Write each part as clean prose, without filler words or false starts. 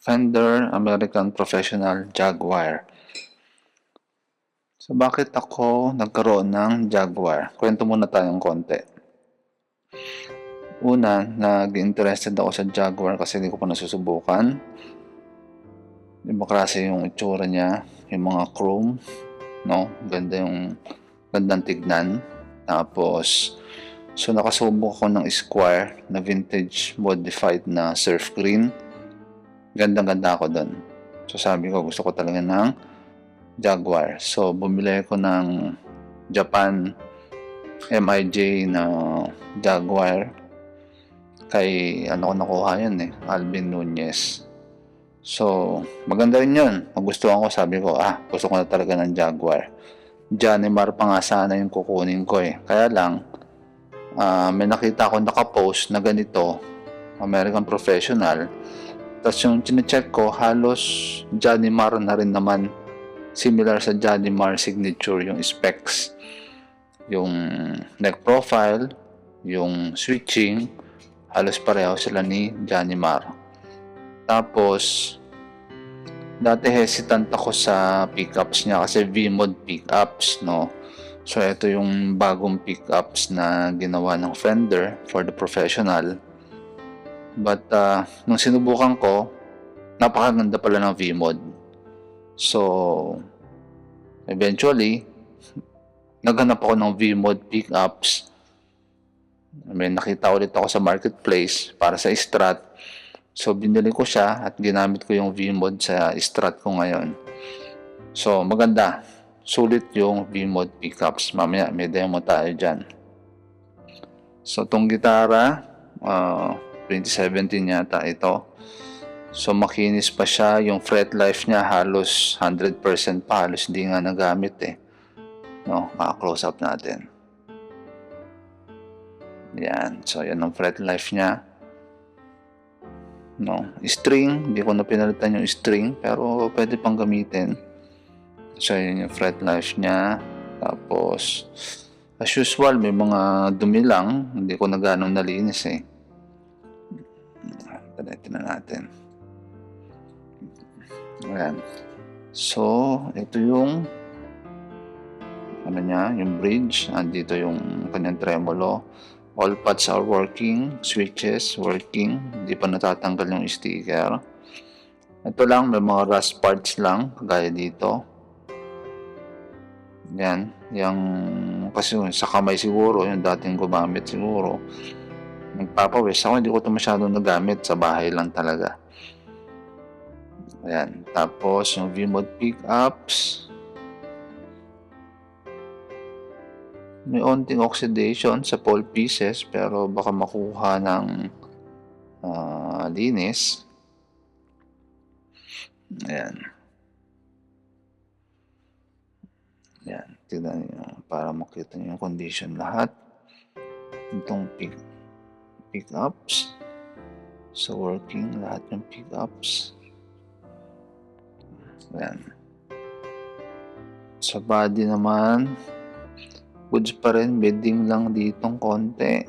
Fender American Professional Jaguar. So bakit ako nagkaroon ng Jaguar? Kwento muna tayong konti. Una, nag-interested ako sa Jaguar kasi hindi ko pa nasusubukan. Iba klase yung itsura niya, yung mga chrome, no? Gandang tignan. Tapos, so nakasubok ako ng Esquire na vintage modified na surf green. Gandang-ganda ako doon. So sabi ko, gusto ko talaga ng Jaguar. So bumili ko ng Japan MIJ na Jaguar. Kay ano ko nakuha yun Alvin Nunez. So maganda rin yun. Nagustuhan ko, sabi ko, gusto ko na talaga ng Jaguar. Janimar pa nga sana yung kukunin ko Kaya lang, may nakita ko nakapost na ganito, American Professional. Tapos yung chinecheck ko, halos Janimar na rin naman. Similar sa Janimar signature yung specs. Yung neck profile, yung switching, halos pareho sila ni Janimar. Tapos, dati hesitant ako sa pickups niya kasi V-mod pickups, no? So, ito yung bagong pickups na ginawa ng Fender for the professional. But, nung sinubukan ko, napakaganda pala ng V-mod. So, eventually, naghanap ako ng V-mod pickups. May nakita ulit ako sa marketplace para sa Strat. So, binili ko siya at ginamit ko yung V-mod sa Strat ko ngayon. So, maganda. Sulit yung V-mod pickups. Mamaya, may demo tayo dyan. So, itong gitara, 2017 yata ito. So, makinis pa siya. Yung fret life niya halos 100% pa. Halos hindi nga nagamit No, maka-close up natin. Yan. So, yan ang fret life niya. No, string, hindi ko na pinalitan yung string pero pwede pang gamitin. So, yun yung fret life niya. Tapos, as usual, may mga dumi lang. Hindi ko na ganong nalinis Palitin na natin. Ayan. So, ito yung yung bridge. Andito yung kanyang tremolo. All pads are working, switches working, hindi pa natatanggal yung sticker. Ito lang, may mga rust parts lang, kagaya dito. Yan, yung kasi sa kamay siguro, yung dating gumamit siguro. Nagpapawis ako, hindi ko ito masyadong nagamit, sa bahay lang talaga. Ayan, tapos yung V-mod pickups. May onting oxidation sa pole pieces pero baka makuha ng linis. Ayan. Ayan. Tignan nyo para makita nyo yung condition lahat. Itong pickups. So working lahat yung pickups. Ayan. Sa body naman, goods pa rin, bedding lang ditong konti.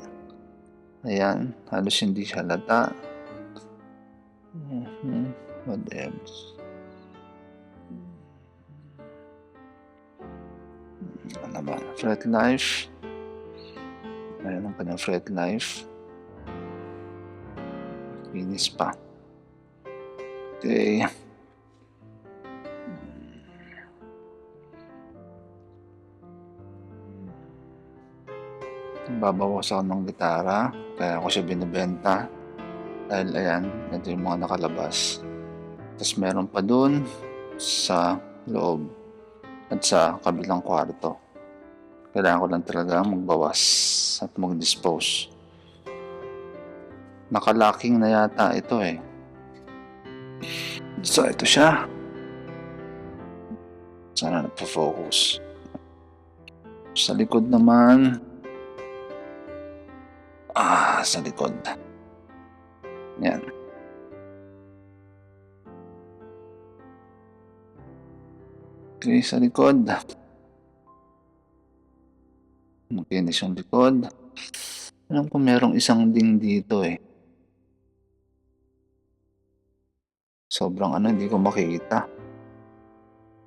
Ayan, halos hindi siya halata. What else? Ano naman, fret life. Ayan ang kanyang fret life. Linis pa. Okay. Babawas ako ng gitara, kaya ako siya binibenta. Dahil ayan, ito yung mga nakalabas. Tapos meron pa dun sa loob at sa kabilang kwarto. Kailangan ko lang talaga magbawas at mag-dispose. Nakalocking na yata ito So ito siya. Sana nagpo-focus. Sa likod naman, sa likod. Yan. Okay, sa likod. Makinis yung likod. Alam ko merong isang ding dito Sobrang ano, hindi ko makita.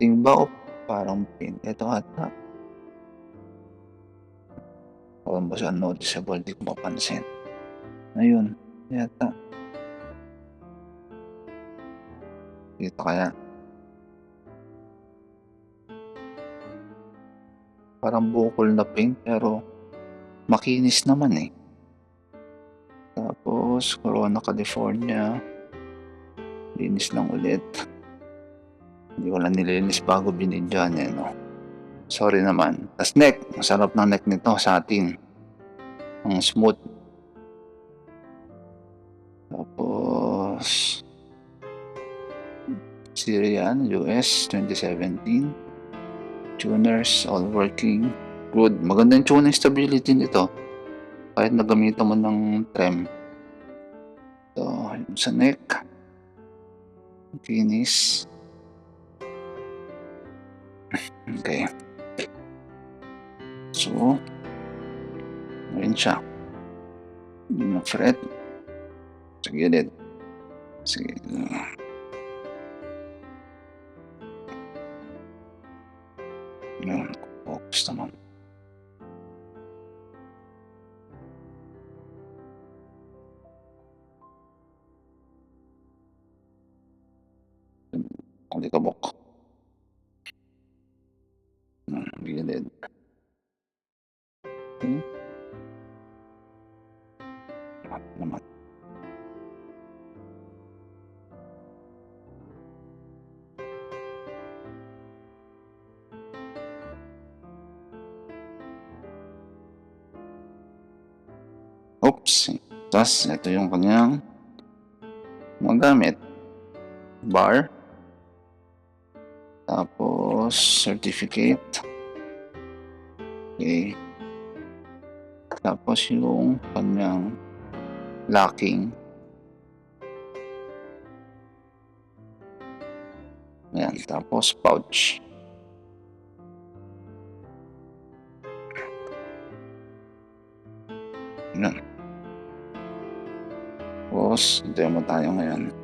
Yung ba o parang pin, eto ata. Almost unnoticeable, di ko mapansin. Ayun, yata. Dito kaya. Parang bukol na pink pero makinis naman eh. Tapos Corona California. Linis lang ulit. Hindi ko lang nilinis bago binidyan eh, no? Sorry naman. Tas neck. Ang sarap ng neck nito sa atin. Ang smooth. Tapos Syrian US 2017. Tuners all working good. Maganda yung tuning stability nito. Kahit nagamitan mo ng trem. Ito, yung sa neck. Kinis. Okay. So, ayun siya. Yung fret. Sa gilid. Sige. Yun. Focus naman. Alikabok. Gilid. Okay. Naman. Oops. Tapos, ito yung kanyang mga gamit. Bar. Tapos, certificate. Okay. Tapos, yung kanyang locking. Ayan. Tapos, pouch. Ayan. Tapos, demo tayo ngayon.